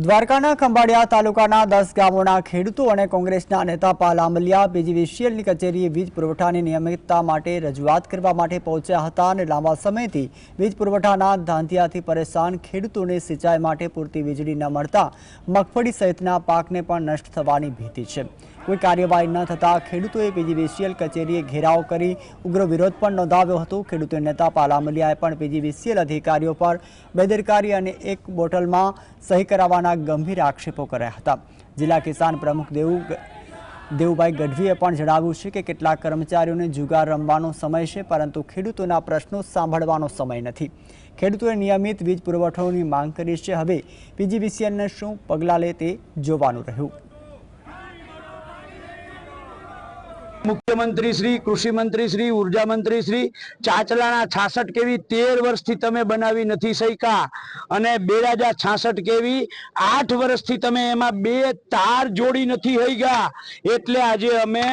દ્વારકાના ખંભાળિયા તાલુકાના 10 ગામોના ખેડૂતો અને કોંગ્રેસના નેતા પાલ આંબલિયા પીજીવીસીએલની કચેરીએ વીજ પુરવઠાની નિયમિતતા માટે રજૂઆત કરવા માટે પહોંચ્યા હતા અને લાંબા સમયથી વીજ પુરવઠાના ધાંધિયાથી પરેશાન ખેડૂતોને સિંચાઈ માટે પૂરતી વીજળી ન મળતા મગફળી સહિતના પાકને પણ નષ્ટ થવાની ભીતિ છે। કોઈ કાર્યવાહી ન થતાં ખેડૂતોએ પીજીવીસીએલ કચેરીએ ઘેરાવ કરી ઉગ્ર વિરોધ પણ નોંધાવ્યો હતો। ખેડૂતો નેતા પાલ આંબલિયાએ પણ પીજીવીસીએલ અધિકારીઓ પર બેદરકારી અને એક બોટલમાં સહી કરાવવાના ગંભીર આક્ષેપો કર્યા હતા। જિલ્લા કિસાન પ્રમુખ દેવુભાઈ ગઢવીએ પણ જણાવ્યું છે કે કેટલાક કર્મચારીઓને જુગાર રમવાનો સમય છે, પરંતુ ખેડૂતોના પ્રશ્નો સાંભળવાનો સમય નથી। ખેડૂતોએ નિયમિત વીજ પુરવઠાની માંગ કરી છે। હવે પીજીવીસીએલને શું પગલાં લે તે જોવાનું રહ્યું। मुख्यमंत्री श्री, कृषि मंत्री श्री, ऊर्जा मंत्री श्री चाचलाना 66 केवी 13 वर्षथी तमे बनावी नथी शक्या अने 2066 केवी 8 वर्षथी तमे एमां 2 तार जोड़ी नथी हईग्या। एटले आजे अमे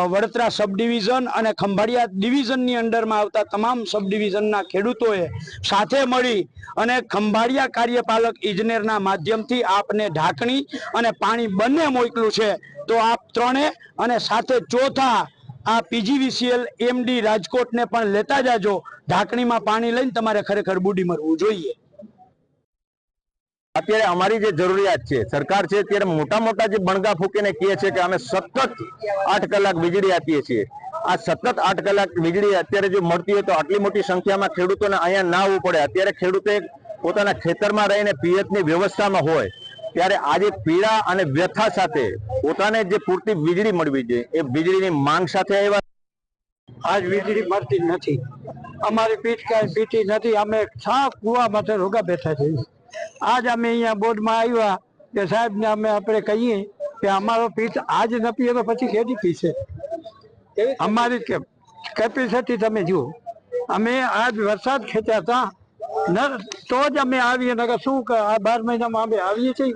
वडोदरा सब डिविजन और खंभाड़िया डिविजन नी अंडर में आवता तमाम सब डिविजन ना खेडूतोए साथे मळी अने खंभाड़िया कार्यपालक इजनेर ना माध्यम थी आपने ढाकणी अने पाणी बंने मोकल्युं छे। तो आप त्रणेय अने साथे चौथा आ पीजीवीसीएल एमडी राजकोट ने पण लेता जाजो। ढाकणी में पाणी लईने तमारे खरेखर बूडी मरवुं जोईए। અત્યારે અમારી જે જરૂરિયાત છે સરકાર છે ત્યારે મોટા મોટા જે બણગા ફૂંકીને કહે છે કે અમે સતત 8 કલાક વીજળી આપીએ છીએ। આ સતત 8 કલાક વીજળી અત્યારે જો મળતી હોય તો આટલી મોટી સંખ્યામાં ખેડૂતોને અહીંયા ના આવવું પડે। અત્યારે ખેડૂતે પોતાના ખેતરમાં રહીને પિયતની વ્યવસ્થામાં હોય ત્યારે આજે પીડા અને વ્યથા સાથે પોતાને જે પૂરતી વીજળી મળવી જોઈએ એ વીજળીની માંગ સાથે આવ્યા। आज वीजળી મળતી નથી, અમારી પીઠ કાંઈ પીટી નથી, અમે છા કુવા માથે રોગા બેઠા છીએ। आज अमे अहींया बोर्ड में आव्या के साहेब ने अमे आपणे कहीए कि अमारो पीठ आज न पीए तो पछी केदी पीछे अमारी केपेसिटी तमे जुओ। अमे आज वरसाद खेचा था न तो ज अमे आवीए, नगर शुं 12 महीना में अमे आवीए छीए।